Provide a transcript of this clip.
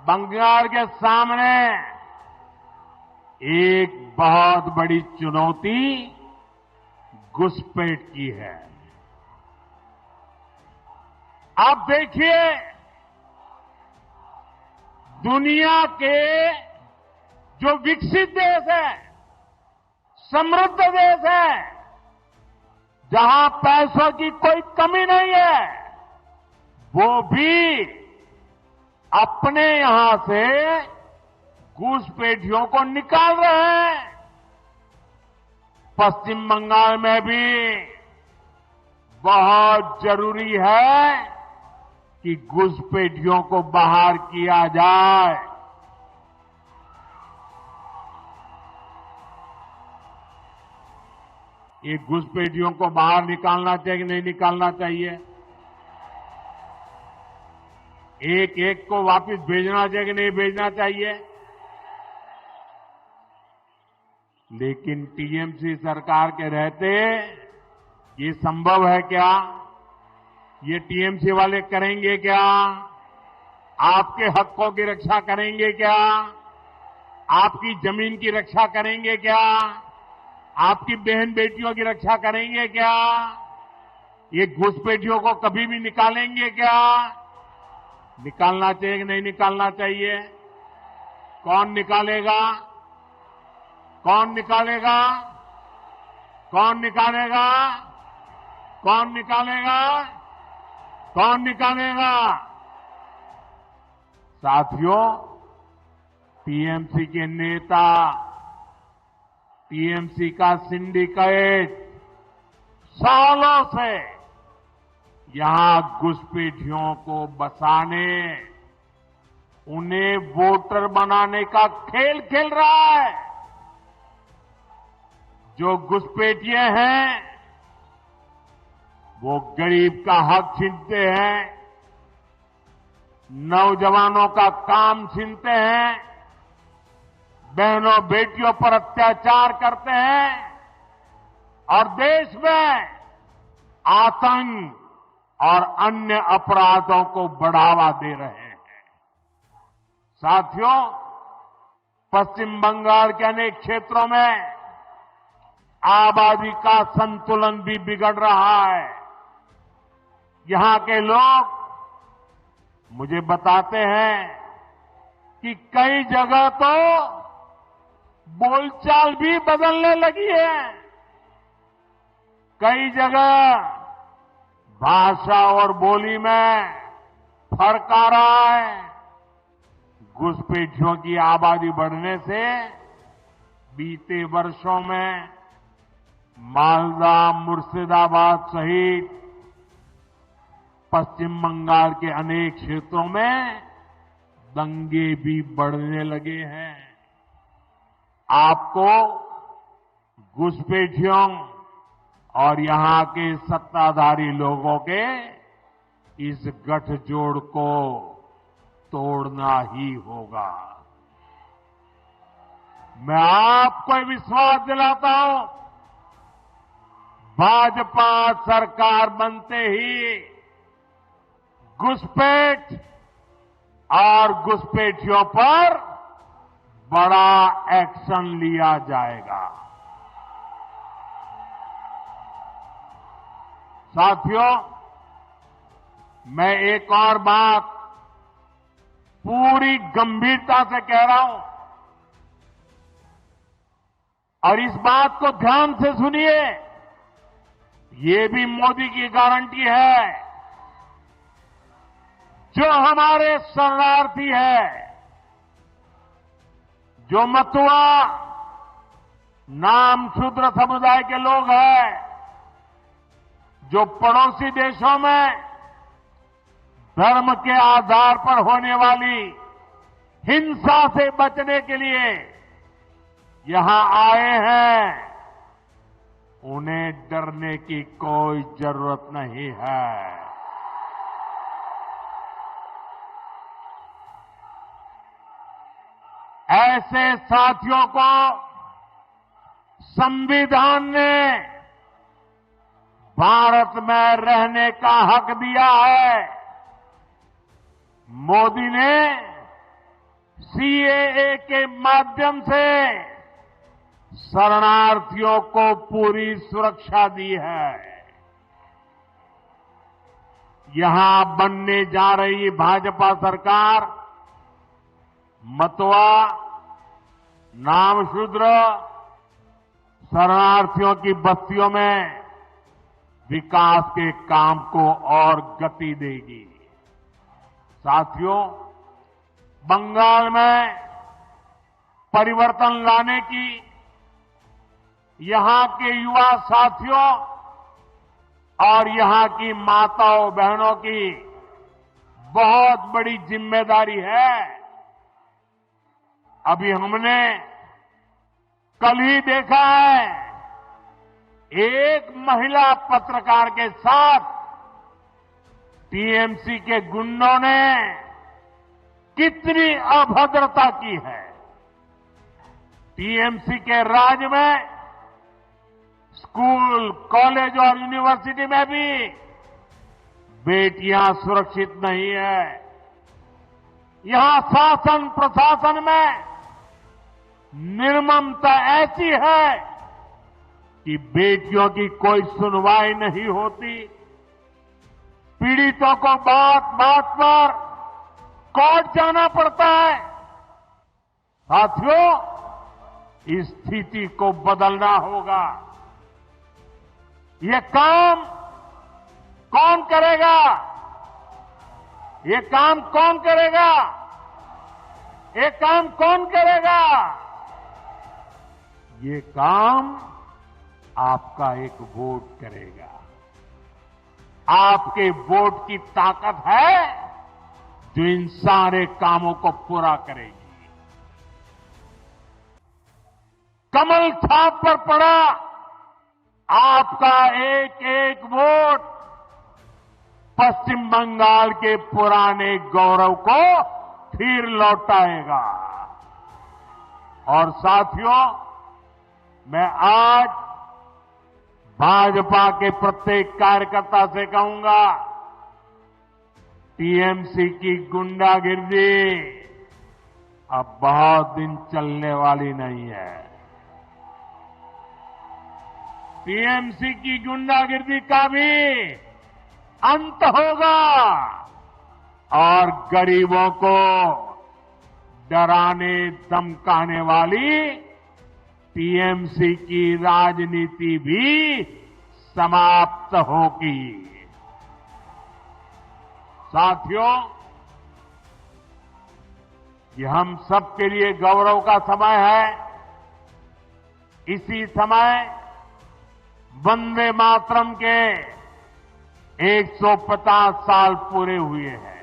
बंगाल के सामने एक बहुत बड़ी चुनौती घुसपैठ की है। आप देखिए, दुनिया के जो विकसित देश है, समृद्ध देश है, जहां पैसों की कोई कमी नहीं है, वो भी अपने यहां से घुसपैठियों को निकाल रहे हैं। पश्चिम बंगाल में भी बहुत जरूरी है कि घुसपैठियों को बाहर किया जाए। ये घुसपैठियों को बाहर निकालना चाहिए कि नहीं निकालना चाहिए? एक एक को वापस भेजना चाहिए कि नहीं भेजना चाहिए? लेकिन टीएमसी सरकार के रहते ये संभव है क्या? ये टीएमसी वाले करेंगे क्या? आपके हकों की रक्षा करेंगे क्या? आपकी जमीन की रक्षा करेंगे क्या? आपकी बहन बेटियों की रक्षा करेंगे क्या? ये घुसपैठियों को कभी भी निकालेंगे क्या? निकालना चाहिए कि नहीं निकालना चाहिए? कौन निकालेगा? कौन निकालेगा? कौन निकालेगा? कौन निकालेगा? कौन निकालेगा? साथियों, टीएमसी के नेता, टीएमसी का सिंडिकेट सालों से यहां घुसपैठियों को बसाने, उन्हें वोटर बनाने का खेल खेल रहा है। जो घुसपैठिए हैं वो गरीब का हक छीनते हैं, नौजवानों का काम छीनते हैं, बहनों बेटियों पर अत्याचार करते हैं और देश में आतंक और अन्य अपराधों को बढ़ावा दे रहे हैं। साथियों, पश्चिम बंगाल के अनेक क्षेत्रों में आबादी का संतुलन भी बिगड़ रहा है। यहां के लोग मुझे बताते हैं कि कई जगह तो बोलचाल भी बदलने लगी है। कई जगह भाषा और बोली में फर्क आ रहा है। घुसपैठियों की आबादी बढ़ने से बीते वर्षों में मालदा, मुर्शिदाबाद सहित पश्चिम बंगाल के अनेक क्षेत्रों में दंगे भी बढ़ने लगे हैं। आपको घुसपैठियों और यहां के सत्ताधारी लोगों के इस गठजोड़ को तोड़ना ही होगा। मैं आपको विश्वास दिलाता हूं, भाजपा सरकार बनते ही घुसपैठ और घुसपैठियों पर बड़ा एक्शन लिया जाएगा। साथियों, मैं एक और बात पूरी गंभीरता से कह रहा हूं और इस बात को ध्यान से सुनिए। ये भी मोदी की गारंटी है। जो हमारे शरणार्थी है, जो मतुआ नाम शूद्र समुदाय के लोग हैं, जो पड़ोसी देशों में धर्म के आधार पर होने वाली हिंसा से बचने के लिए यहां आए हैं, उन्हें डरने की कोई जरूरत नहीं है। ऐसे साथियों को संविधान ने भारत में रहने का हक दिया है। मोदी ने सीएए के माध्यम से शरणार्थियों को पूरी सुरक्षा दी है। यहां बनने जा रही भाजपा सरकार मतवा, नामशूद्र, शरणार्थियों की बस्तियों में विकास के काम को और गति देगी। साथियों, बंगाल में परिवर्तन लाने की यहां के युवा साथियों और यहां की माताओं बहनों की बहुत बड़ी जिम्मेदारी है। अभी हमने कल ही देखा है, एक महिला पत्रकार के साथ टीएमसी के गुंडों ने कितनी अभद्रता की है। टीएमसी के राज में स्कूल, कॉलेज और यूनिवर्सिटी में भी बेटियां सुरक्षित नहीं है। यहां शासन प्रशासन में निर्ममता ऐसी है कि बेटियों की कोई सुनवाई नहीं होती। पीड़ितों को बात बात पर कोर्ट जाना पड़ता है। साथियों, इस स्थिति को बदलना होगा। ये काम कौन करेगा? ये काम कौन करेगा? ये काम कौन करेगा? ये काम आपका एक वोट करेगा। आपके वोट की ताकत है जो इन सारे कामों को पूरा करेगी। कमल छाप पर पड़ा आपका एक एक वोट पश्चिम बंगाल के पुराने गौरव को फिर लौटाएगा। और साथियों, मैं आज भाजपा के प्रत्येक कार्यकर्ता से कहूंगा, टीएमसी की गुंडागिर्दी अब बहुत दिन चलने वाली नहीं है। टीएमसी की गुंडागिर्दी का भी अंत होगा और गरीबों को डराने धमकाने वाली टीएमसी की राजनीति भी समाप्त होगी। साथियों, ये हम सबके लिए गौरव का समय है। इसी समय वंदे मातरम के 150 साल पूरे हुए हैं।